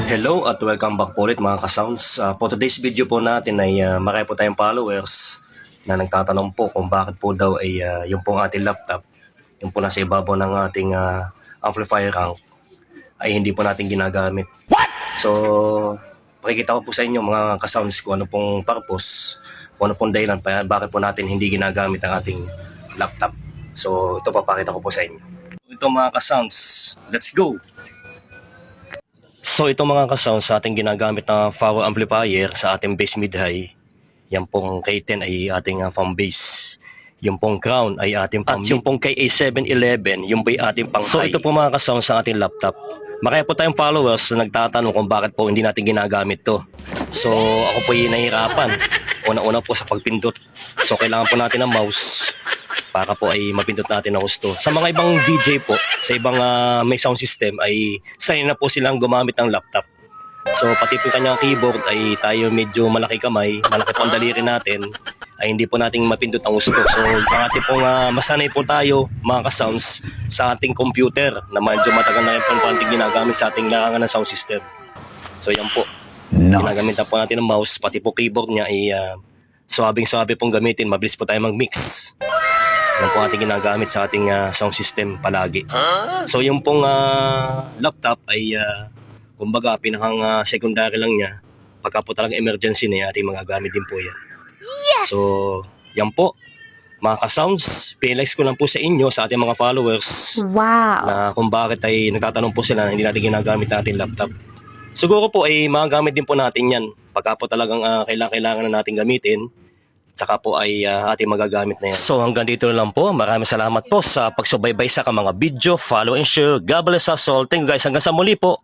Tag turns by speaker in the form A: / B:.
A: Hello at welcome back po ulit mga ka-sounds. For today's video po natin ay marami po tayong followers na nagtatanong po kung bakit po daw ay yung pong ating laptop, yung po nasa ibabaw ng ating amplifier rank ay hindi po natin ginagamit. So, pakikita ko po sa inyo mga ka-sounds kung ano pong purpose, kung ano pong dahilan bakit po natin hindi ginagamit ang ating laptop. So, ito papakita ko po sa inyo. Ito mga ka-sounds, let's go! So ito mga ka-sounds sa ating ginagamit na power amplifier sa ating bass mid-high. Yan pong K10 ay ating pang bass. Yung pong crown ay ating pang mid. At yung pong KA711, yung po ay ating pang high. So ito po mga ka-sounds sa ating laptop. Marami po tayong followers na nagtatanong kung bakit po hindi natin ginagamit to. So ako po ay nahihirapan. Una-una po sa pagpindot. So kailangan po natin ng mouse para po ay mapindot natin ang gusto. Sa mga ibang DJ po, sa ibang may sound system ay sanay na po silang gumamit ng laptop. So pati po kanyang keyboard ay tayo medyo malaki kamay, malaki po ang daliri natin, ay hindi po natin mapindot ang gusto. So ang ating pong masanay po tayo mga ka-sounds sa ating computer na medyo matagal na rin po ating ginagamit sa ating larangan ng sound system. So yan po, ginagamit na po natin ng mouse, pati po keyboard niya ay suwabing-suwabe pong gamitin, mabilis po tayo mag-mix. Yan po ating ginagamit sa ating sound system palagi. So yung pong laptop ay kumbaga pinakang secondary lang niya. Pagka po talagang emergency na ating magagamit din po yan. Yes! So yan po mga ka-sounds, pinilize ko lang po sa inyo, sa ating mga followers.
B: Wow!
A: Na kung bakit ay nagtatanong po sila na hindi natin ginagamit natin laptop. Siguro po ay magagamit din po natin yan. Pagka po talagang kailangan na natin gamitin, saka po ay ating magagamit na yan. So hanggang dito lang po. Maraming salamat po sa pagsubaybay sa mga video. Follow and share. God bless us all. Thank you guys. Hanggang sa muli po.